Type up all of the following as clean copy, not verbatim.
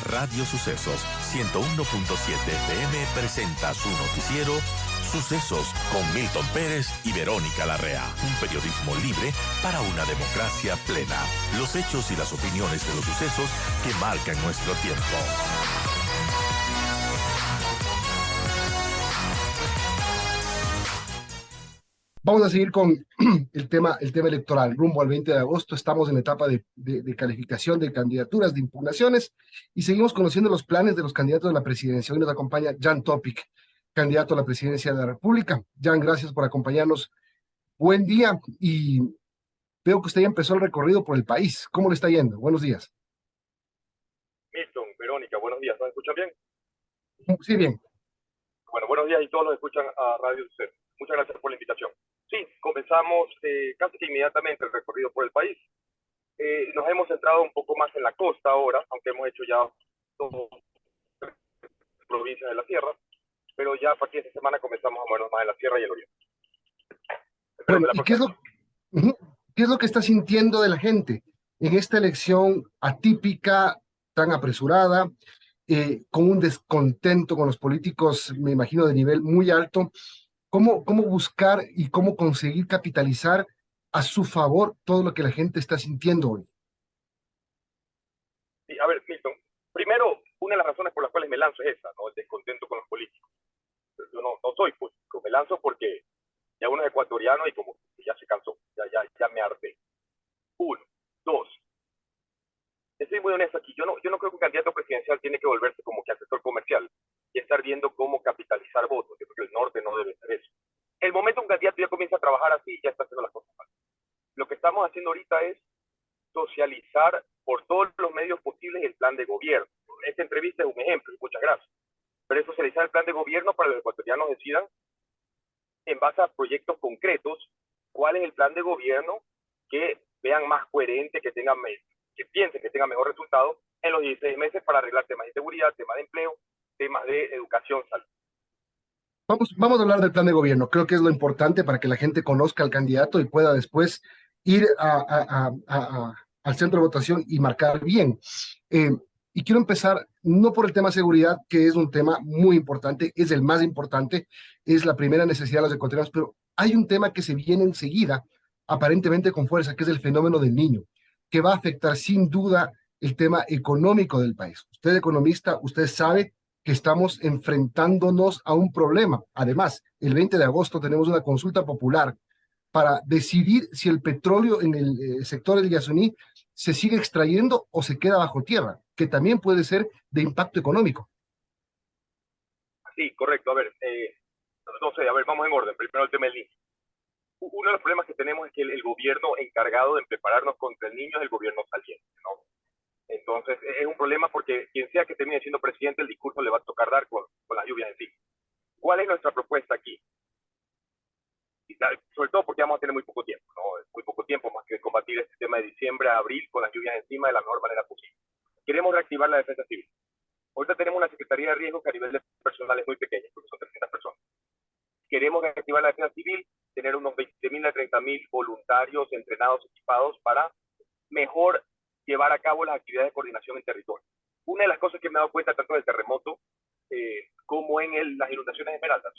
Radio Sucesos 101.7 FM presenta su noticiero Sucesos con Milton Pérez y Verónica Larrea. Un periodismo libre para una democracia plena. Los hechos y las opiniones de los sucesos que marcan nuestro tiempo. Vamos a seguir con el tema electoral. Rumbo al 20 de agosto estamos en etapa de calificación de candidaturas, de impugnaciones, y seguimos conociendo los planes de los candidatos a la presidencia. Hoy nos acompaña Jan Topic, candidato a la presidencia de la República. Jan, gracias por acompañarnos. Buen día, y veo que usted ya empezó el recorrido por el país. ¿Cómo le está yendo? Buenos días. Milton, Verónica, buenos días. ¿Nos escuchan bien? Sí, bien. Bueno, buenos días, y todos los escuchan a Radio UCER. Muchas gracias por la invitación. Sí, comenzamos casi que inmediatamente el recorrido por el país. Nos hemos centrado un poco más en la costa ahora, aunque hemos hecho ya todas las provincias de la sierra, pero ya a partir de esta semana comenzamos a movernos más en la sierra y el oriente. Bueno, ¿y qué es lo que está sintiendo de la gente en esta elección atípica, tan apresurada, con un descontento con los políticos, me imagino, de nivel muy alto? ¿Cómo buscar y cómo conseguir capitalizar a su favor todo lo que la gente está sintiendo hoy? Sí, a ver, Milton, primero, una de las razones por las cuales me lanzo es esa, ¿no? El descontento con los políticos. Yo no soy político, me lanzo porque ya uno es ecuatoriano y como ya se cansó, ya me harté. Uno. Dos. Estoy muy honesto aquí, yo no creo que un candidato presidencial tiene que volverse como que asesor comercial y estar viendo cómo capitalizar votos. Yo creo que el norte no debe ser eso. El momento un candidato ya comienza a trabajar así, ya está haciendo las cosas mal. Lo que estamos haciendo ahorita es socializar por todos los medios posibles el plan de gobierno. Esta entrevista es un ejemplo, y muchas gracias. Pero es socializar el plan de gobierno para que los ecuatorianos decidan, en base a proyectos concretos, cuál es el plan de gobierno que vean más coherente, que piensen que tenga mejor resultado en los 16 meses para arreglar temas de seguridad, temas de empleo, temas de educación, salud. Vamos a hablar del plan de gobierno. Creo que es lo importante para que la gente conozca al candidato y pueda después ir al centro de votación y marcar bien. Y quiero empezar no por el tema seguridad, que es un tema muy importante, es el más importante, es la primera necesidad de los ecuatorianos, pero hay un tema que se viene enseguida, aparentemente con fuerza, que es el fenómeno del niño, que va a afectar sin duda el tema económico del país. Usted, economista, usted sabe que estamos enfrentándonos a un problema. Además, el 20 de agosto tenemos una consulta popular para decidir si el petróleo en el sector del Yasuní se sigue extrayendo o se queda bajo tierra, que también puede ser de impacto económico. Sí, correcto. A ver, vamos en orden. Primero el tema del niño. Uno de los problemas que tenemos es que el gobierno encargado de prepararnos contra el niño es el gobierno saliente, ¿no? Entonces, es un problema porque quien sea que termine siendo presidente, el discurso le va a tocar dar con las lluvias encima. ¿Cuál es nuestra propuesta aquí? Sobre todo porque vamos a tener muy poco tiempo, ¿no? Muy poco tiempo más que combatir este tema de diciembre a abril con las lluvias encima de la mejor manera posible. Queremos reactivar la defensa civil. Ahorita tenemos una Secretaría de Riesgos que a nivel de personal es muy pequeña, porque son 300 personas. Queremos reactivar la defensa civil, tener unos 20.000 a 30.000 voluntarios entrenados, equipados para mejor llevar a cabo las actividades de coordinación en territorio. Una de las cosas que me he dado cuenta tanto del terremoto como en las inundaciones de Esmeraldas,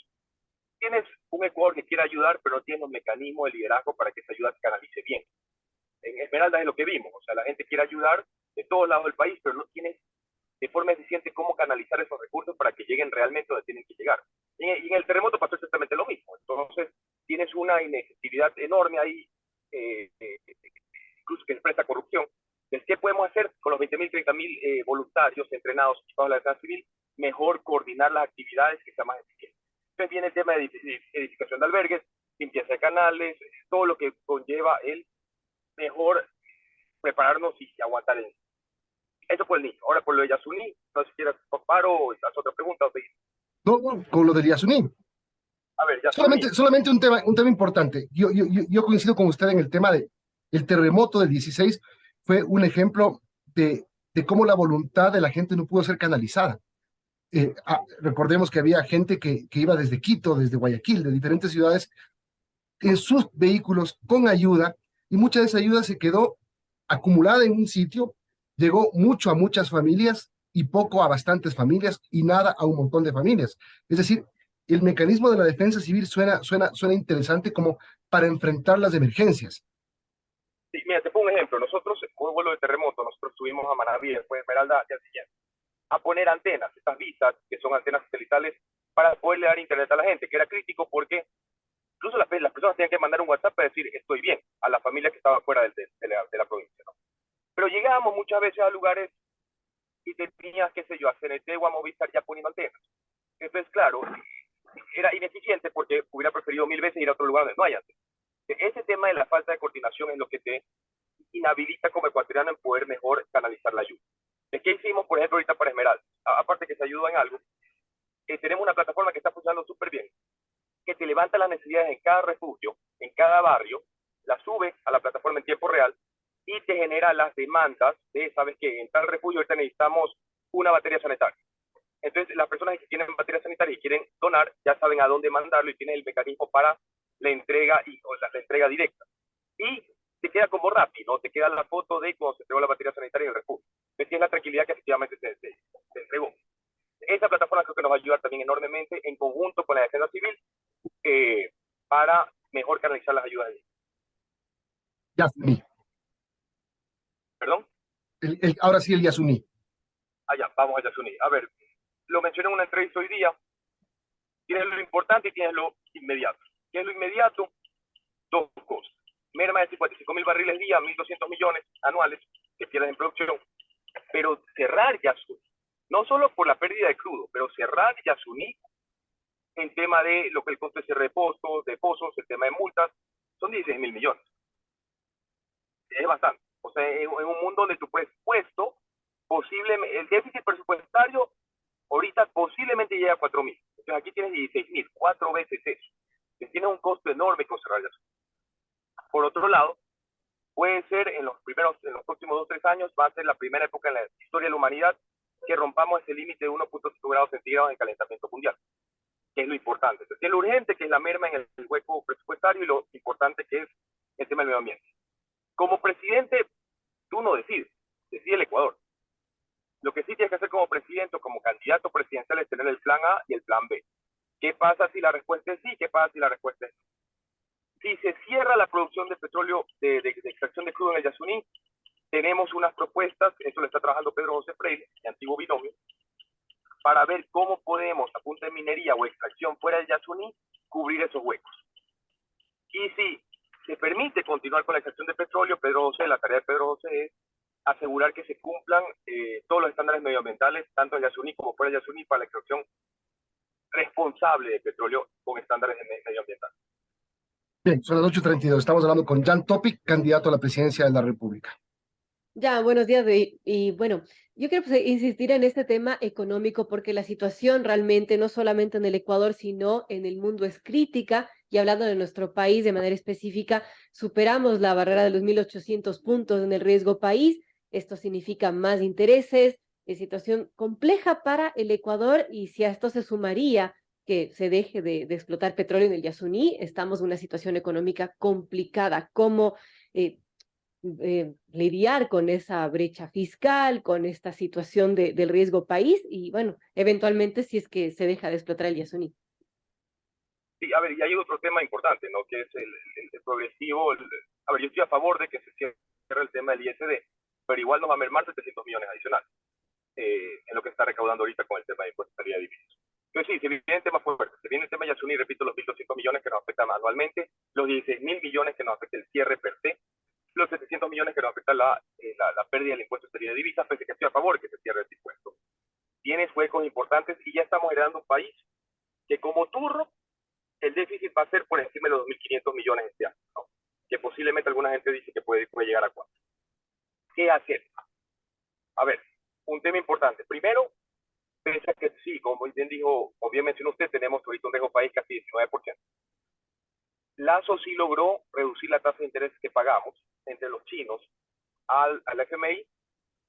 tienes un Ecuador que quiere ayudar, pero no tienes los mecanismos de liderazgo para que esa ayuda se canalice bien. En Esmeraldas es lo que vimos, o sea, la gente quiere ayudar de todos lados del país, pero no tienes de forma eficiente cómo canalizar esos recursos para que lleguen realmente donde tienen que llegar. Y en el terremoto pasó exactamente lo mismo. Entonces, tienes una inefectividad enorme ahí, incluso que expresa corrupción. Entonces, ¿qué podemos hacer con los 20.000, 30.000 voluntarios entrenados, equipados de la defensa civil? Mejor coordinar las actividades que sean más eficientes. Entonces viene el tema de edificación de albergues, limpieza de canales, todo lo que conlleva el mejor prepararnos y aguantar el niño. Eso por el niño. Ahora por lo de Yasuní, no sé si quieres paro o hacer otra pregunta o seguir. No, con lo del Yasuní. A ver, Yasuní. Solamente un tema importante. Yo coincido con usted en el tema de el terremoto del 16 fue un ejemplo de cómo la voluntad de la gente no pudo ser canalizada. Recordemos que había gente que iba desde Quito, desde Guayaquil, de diferentes ciudades, en sus vehículos con ayuda, y mucha de esa ayuda se quedó acumulada en un sitio, llegó mucho a muchas familias, y poco a bastantes familias y nada a un montón de familias. Es decir, el mecanismo de la defensa civil suena interesante como para enfrentar las emergencias. Sí, mira, te pongo un ejemplo. Nosotros, con un vuelo de terremoto, nosotros subimos a Manaví, después de Esmeralda, al día siguiente, a poner antenas, estas vistas, que son antenas satelitales, para poderle dar internet a la gente, que era crítico porque incluso las personas tenían que mandar un WhatsApp para decir estoy bien a la familia que estaba fuera de la provincia, ¿no? Pero llegábamos muchas veces a lugares y tenías, qué sé yo, a CNT o a Movistar ya poniendo antenas. Entonces, claro, era ineficiente porque hubiera preferido mil veces ir a otro lugar donde no hay antenas. Ese tema de la falta de coordinación es lo que te inhabilita como ecuatoriano en poder mejor canalizar la ayuda. ¿Qué hicimos, por ejemplo, ahorita para Esmeralda? Aparte que se ayuda en algo, tenemos una plataforma que está funcionando súper bien, que te levanta las necesidades en cada refugio, en cada barrio, la sube a la plataforma en tiempo real y te genera las demandas de, ¿sabes qué? En tal refugio ahorita necesitamos una batería sanitaria. Entonces, las personas que tienen batería sanitaria y quieren donar, ya saben a dónde mandarlo y tienen el mecanismo para la entrega o la entrega directa. Y te queda como rápido, ¿no? Te queda la foto de cuando se entregó la batería sanitaria en el refugio. Entonces, tienes la tranquilidad que efectivamente se entregó. Esa plataforma creo que nos va a ayudar también enormemente en conjunto con la defensa civil para mejor canalizar las ayudas. Yasuní. ¿Perdón? Ahora sí, el Yasuní. Allá, vamos a Yasuní. A ver, lo mencioné en una entrevista hoy día. Tienes lo importante y tienes lo inmediato. ¿Qué es lo inmediato? Dos cosas. Merma de 55.000 barriles día, 1.200 millones anuales que pierden en producción. Pero cerrar Yasuní, no solo por la pérdida de crudo, pero cerrar Yasuní en tema de lo que el costo de cierre de pozos, el tema de multas, son 16.000 millones. Es bastante. O sea, en un mundo donde tu presupuesto, posiblemente, el déficit presupuestario ahorita posiblemente llega a 4.000. Entonces aquí tienes 16.000, 4 veces eso. Entonces tienes un costo enorme con cerrar Yasuní. Por otro lado, puede ser en los próximos 2 o 3 años, va a ser la primera época en la historia de la humanidad que rompamos ese límite de 1.5 grados centígrados en calentamiento mundial, que es lo importante. Entonces, lo urgente que es la merma en el hueco presupuestario y lo importante que es el tema del medio ambiente. Como presidente, tú no decides, decide el Ecuador. Lo que sí tienes que hacer como presidente o como candidato presidencial es tener el plan A y el plan B. ¿Qué pasa si la respuesta es sí? ¿Qué pasa si la respuesta es no? Si se cierra la producción de petróleo, de extracción de crudo en el Yasuní, tenemos unas propuestas, eso lo está trabajando Pedro José Freire, mi antiguo binomio, para ver cómo podemos, a punta de minería o extracción fuera del Yasuní, cubrir esos huecos. Y si se permite continuar con la extracción de petróleo, la tarea de Pedro José es asegurar que se cumplan todos los estándares medioambientales, tanto en Yasuní como fuera de Yasuní, para la extracción responsable de petróleo con estándares medioambientales. Bien, son las 8:32. Estamos hablando con Jan Topic, candidato a la presidencia de la República. Ya, buenos días. Y bueno, yo quiero insistir en este tema económico porque la situación realmente, no solamente en el Ecuador, sino en el mundo es crítica. Y hablando de nuestro país de manera específica, superamos la barrera de los 1.800 puntos en el riesgo país. Esto significa más intereses, situación compleja para el Ecuador. Y si a esto se sumaría que se deje de explotar petróleo en el Yasuní, estamos en una situación económica complicada. ¿Cómo lidiar con esa brecha fiscal, con esta situación del riesgo país y, bueno, eventualmente si es que se deja de explotar el Yasuní? Sí, a ver, y hay otro tema importante, ¿no? Que es el progresivo. A ver, yo estoy a favor de que se cierre el tema del ISD, pero igual nos va a mermar 700 millones adicionales en lo que está recaudando ahorita con el tema de impuestos de divisas. Entonces, sí, se viene el tema fuerte. Se viene el tema Yasuní, repito, los 1.200 millones que nos afectan anualmente, los 16.000 millones que nos afecta el cierre per se, los 700 millones que nos afecta la pérdida del impuesto de divisas, pese que estoy a favor de que se cierre este impuesto. Tienes huecos importantes y ya estamos heredando un país que, como turro, el déficit va a ser por encima de los 2.500 millones este año, ¿no? Que posiblemente alguna gente dice que puede llegar a 4. ¿Qué hacer? A ver, un tema importante. Primero, piensa que sí, como bien dijo, o bien mencionó usted, tenemos ahorita un riesgo país casi 19%. Lazo sí logró reducir la tasa de interés que pagamos entre los chinos al FMI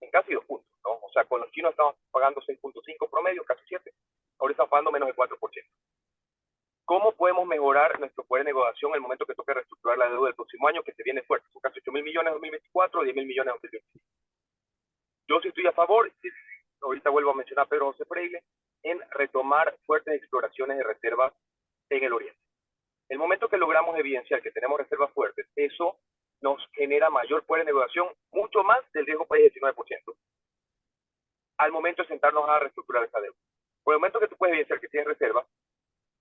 en casi 2 puntos, ¿no? O sea, con los chinos estamos pagando 6.5 promedio, casi 7. Ahora estamos pagando menos de 4%. ¿Cómo podemos mejorar nuestro poder de negociación en el momento que toque reestructurar la deuda del próximo año, que se viene fuerte? Son casi 8.000 millones en 2024, 10.000 millones en 2025. Yo sí estoy a favor, ahorita vuelvo a mencionar a Pedro José Freire, en retomar fuertes exploraciones de reservas en el oriente. El momento que logramos evidenciar que tenemos reservas fuertes, eso nos genera mayor poder de negociación, mucho más del riesgo país 19%, al momento de sentarnos a reestructurar esa deuda. Por el momento que tú puedes evidenciar que tienes reservas,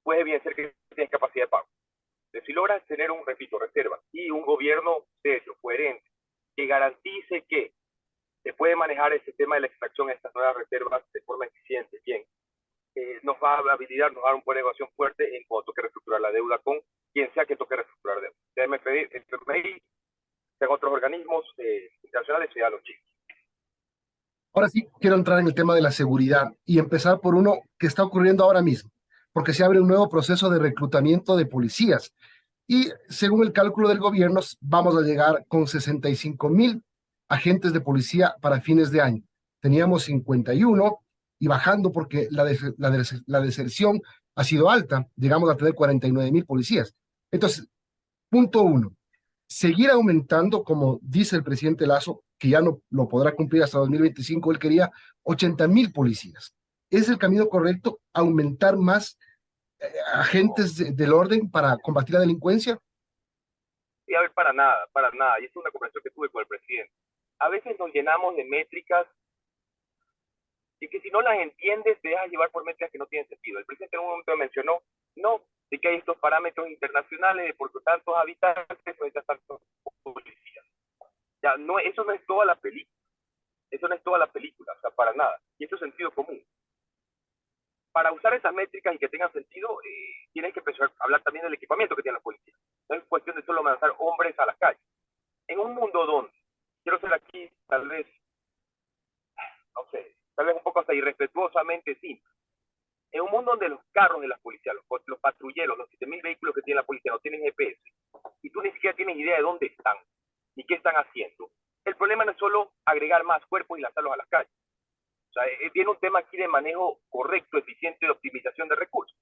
puedes evidenciar que tienes capacidad de pago. Entonces, si logras tener reservas y un gobierno serio, coherente, que garantice que se puede manejar ese tema de la extracción de estas nuevas reservas de forma eficiente, bien, nos va a habilitar, nos va a dar un poder de negociación fuerte en cuanto toque reestructurar la deuda con quien sea que toque reestructurar deuda. Sea FMI, sean otros organismos internacionales, sea los chicos. Ahora sí, quiero entrar en el tema de la seguridad y empezar por uno que está ocurriendo ahora mismo, porque se abre un nuevo proceso de reclutamiento de policías. Y según el cálculo del gobierno, vamos a llegar con 65,000 agentes de policía para fines de año. Teníamos 51 y bajando porque la deserción ha sido alta, llegamos a tener 49,000 policías. Entonces, punto uno, seguir aumentando, como dice el presidente Lazo, que ya no lo podrá cumplir hasta 2025, él quería 80,000 policías. ¿Es el camino correcto aumentar más agentes del orden para combatir la delincuencia? Y a ver, para nada, para nada. Y es una conversación que tuve con el presidente. A veces nos llenamos de métricas y que si no las entiendes te dejas llevar por métricas que no tienen sentido. El presidente en un momento mencionó, no, de que hay estos parámetros internacionales de por tantos habitantes necesitas tantos policías. Ya, no, eso no es toda la película. Eso no es toda la película, o sea, para nada. Y eso es sentido común. Para usar esas métricas y que tengan sentido, tienes que empezar a hablar también del equipamiento que tienen los policías. No es cuestión de solo lanzar hombres a las calles. En un mundo donde, quiero ser aquí tal vez, no sé, tal vez un poco hasta irrespetuosamente simple, en un mundo donde los carros de las policías, los patrulleros, los 7,000 vehículos que tiene la policía no tienen GPS, y tú ni siquiera tienes idea de dónde están, ni qué están haciendo, el problema no es solo agregar más cuerpos y lanzarlos a las calles. O sea, viene un tema aquí de manejo correcto, eficiente, de optimización de recursos.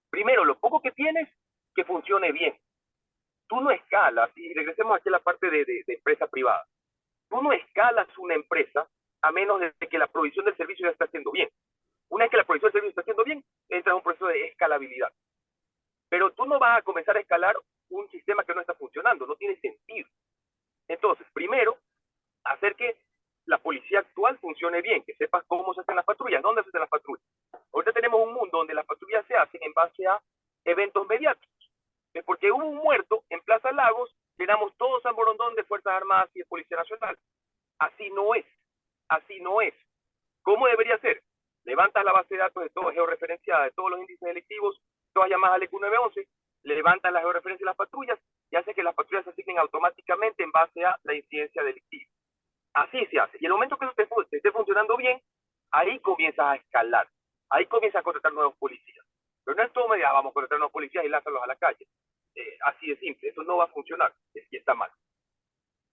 Primero, lo poco que tienes, que funcione bien. Tú no escalas, y regresemos aquí a la parte de empresa privada, tú no escalas una empresa a menos de que la provisión del servicio ya está haciendo bien. Una vez que la provisión del servicio está haciendo bien, entra en un proceso de escalabilidad. Pero tú no vas a comenzar a escalar un sistema que no está funcionando, no tiene sentido. Entonces, primero, hacer que la policía actual funcione bien, que sepas cómo se hacen las patrullas, dónde se hacen las patrullas. Ahorita tenemos un mundo donde las patrullas se hacen en base a eventos mediáticos. Es porque hubo un muerto en Plaza Lagos, llenamos todo San Borondón de Fuerzas Armadas y de Policía Nacional. Así no es. Así no es. ¿Cómo debería ser? Levantas la base de datos de todo georreferenciada, de todos los índices delictivos, todas llamadas al EQ911, levantas la georreferencia de las patrullas y hace que las patrullas se asignen automáticamente en base a la incidencia delictiva. Así se hace. Y en el momento que eso esté funcionando bien, ahí comienzas a escalar. Ahí comienzas a contratar nuevos policías. Pero no es todo media, vamos a contratar nuevos policías y lánzalos a la calle. Así de simple. Eso no va a funcionar. Y está mal.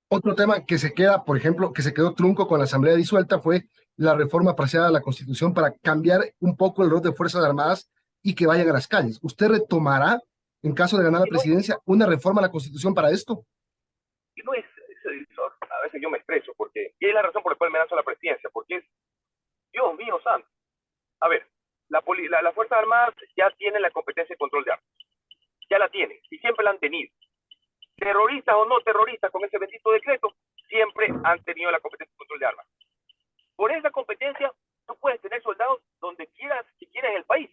Otro tema que se queda, por ejemplo, que se quedó trunco con la Asamblea disuelta fue la reforma parcial a la Constitución para cambiar un poco el rol de Fuerzas Armadas y que vayan a las calles. ¿Usted retomará, en caso de ganar la presidencia, una reforma a la Constitución para esto? No es, a veces yo me expreso, porque, y es la razón por la cual me lanzo a la presidencia, porque es, Dios mío santo. A ver, las Fuerzas Armadas ya tienen la competencia de control de armas. Ya la tienen, y siempre la han tenido. Terroristas o no terroristas, con ese bendito decreto, siempre han tenido la competencia de control de armas. Por esa competencia, tú puedes tener soldados donde quieras, si quieres, en el país.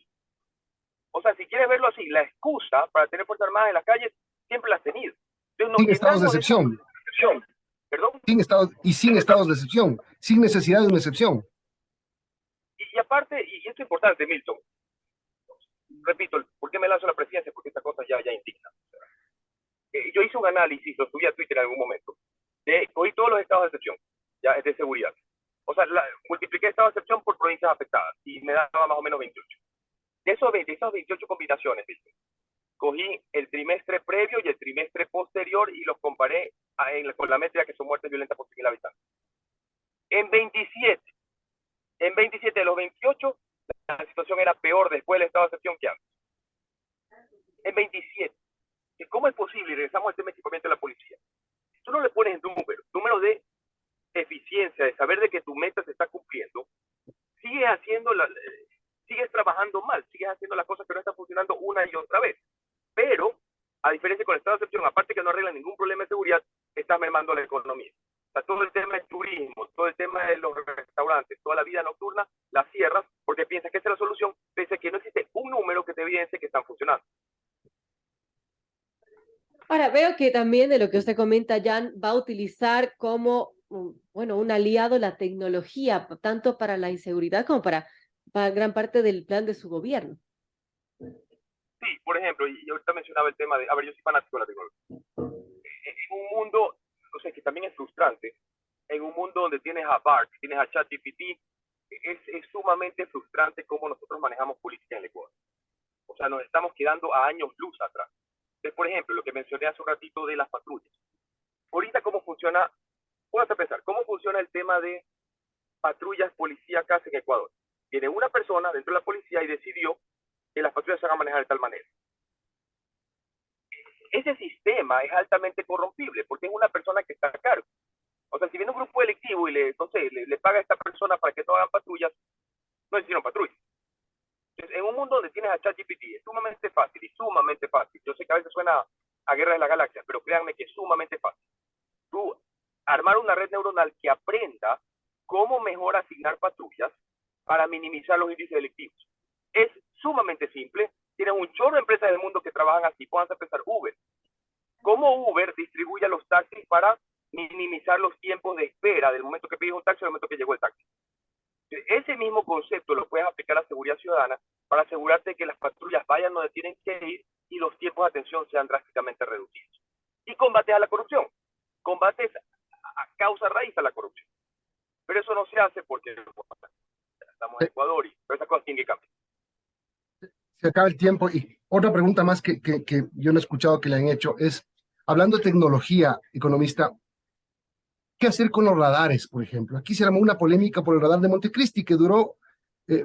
O sea, si quieres verlo así, la excusa para tener Fuerzas Armadas en las calles siempre la has tenido. Entonces, sin estados de excepción. ¿Perdón? Sin estados de excepción, sin necesidad de una excepción. Y aparte, y esto es importante, Milton, repito, ¿por qué me lanzo a la presidencia? Porque esta cosa ya indigna. Yo hice un análisis, lo subí a Twitter en algún momento, cogí todos los estados de excepción, ya de seguridad. O sea, multipliqué estados de excepción por provincias afectadas y me daba más o menos 28. De esas 28 combinaciones, ¿viste? Cogí el trimestre previo y el trimestre posterior y los comparé con la métrica que son muertes violentas por 100,000 habitantes. En 27 de los 28, la situación era peor después del estado de excepción que antes. En 27. ¿Cómo es posible? Y regresamos al tema de equipamiento de la policía. Tú no le pones números de eficiencia, de saber de que tu meta se está cumpliendo. la vida nocturna, las cierras, porque piensas que esa es la solución, pese a que no existe un número que te evidencie que están funcionando. Ahora, veo que también de lo que usted comenta, Jan, va a utilizar como, bueno, un aliado la tecnología, tanto para la inseguridad como para gran parte del plan de su gobierno. Sí, por ejemplo, y ahorita mencionaba el tema de, a ver, yo soy fanático de la tecnología. En un mundo, no sé, que también es frustrante, en un mundo donde tienes a BART, tienes a ChatGPT, es sumamente frustrante cómo nosotros manejamos política en el Ecuador. O sea, nos estamos quedando a años luz atrás. Entonces, por ejemplo, lo que mencioné hace un ratito de las patrullas. Ahorita, ¿cómo funciona? Póngase a pensar, ¿cómo funciona el tema de patrullas policíacas en Ecuador? Tiene una persona dentro de la policía y decidió que las patrullas se van a manejar de tal manera. Ese sistema es altamente corrompible porque es una persona que está a cargo. O sea, si viene un grupo delictivo y no sé, le paga a esta persona para que no hagan patrullas, no hicieron patrullas. Entonces, en un mundo donde tienes a ChatGPT, es sumamente fácil y sumamente fácil. Yo sé que a veces suena a Guerra de la Galaxia, pero créanme que es sumamente fácil. Tú armar una red neuronal que aprenda cómo mejor asignar patrullas para minimizar los índices delictivos. Es sumamente simple. Tienen un chorro de empresas del mundo que trabajan así. Pónganse a pensar Uber. ¿Cómo Uber distribuye a los taxis para minimizar los tiempos de espera del momento que pides un taxi al momento que llegó el taxi? Ese mismo concepto lo puedes aplicar a seguridad ciudadana para asegurarte que las patrullas vayan donde tienen que ir y los tiempos de atención sean drásticamente reducidos. Y combates a la corrupción. Combates a causa raíz a la corrupción. Pero eso no se hace porque estamos en Ecuador y esa cosa tiene que cambiar. Se acaba el tiempo y otra pregunta más que yo no he escuchado que le han hecho es, hablando de tecnología, economista, ¿qué hacer con los radares, por ejemplo? Aquí se armó una polémica por el radar de Montecristi que duró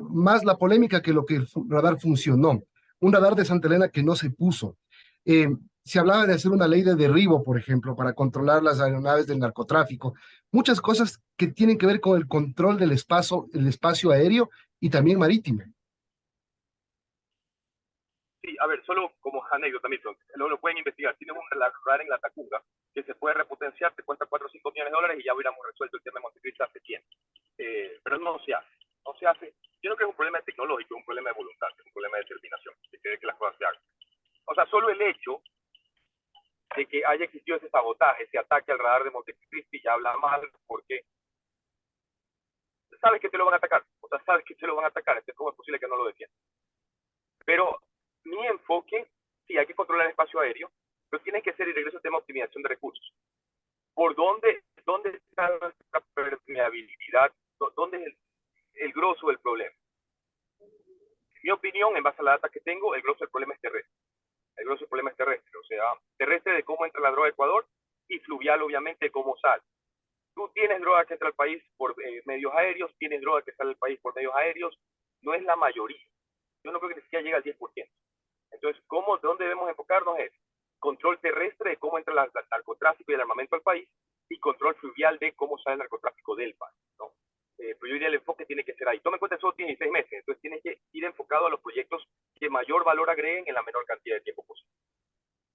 más la polémica que lo que el radar funcionó. Un radar de Santa Elena que no se puso. Se hablaba de hacer una ley de derribo, por ejemplo, para controlar las aeronaves del narcotráfico. Muchas cosas que tienen que ver con el control del espacio aéreo y también marítimo. Sí, a ver, solo como anécdota, Milton, lo pueden investigar. Tienen un radar en la Tacunga que se puede repotenciar, te cuesta 4 o 5 millones de dólares y ya hubiéramos resuelto el tema de Montecristi hace tiempo. Pero no se hace. No se hace. Yo no creo que es un problema tecnológico, es un problema de voluntad, es un problema de determinación, de querer que las cosas se hagan. O sea, solo el hecho de que haya existido ese sabotaje, ese ataque al radar de Montecristi ya habla mal porque sabes que te lo van a atacar. O sea, sabes que te lo van a atacar. Entonces, ¿cómo es posible que no lo defiendas? Pero mi enfoque, sí, hay que controlar el espacio aéreo, pero tiene que ser, y regreso al tema de optimización de recursos. ¿Por dónde está nuestra permeabilidad? ¿Dónde es el grosso del problema? En mi opinión, en base a la data que tengo, el grosso del problema es terrestre. El grosso del problema es terrestre, o sea, terrestre de cómo entra la droga a Ecuador y fluvial, obviamente, de cómo sale. Tú tienes droga que entra al país por medios aéreos, tienes droga que sale al país por medios aéreos, no es la mayoría. Yo no creo que ni siquiera llegue al 10%. Entonces, ¿dónde debemos enfocarnos? Es control terrestre de cómo entra el narcotráfico y el armamento al país y control fluvial de cómo sale el narcotráfico del país.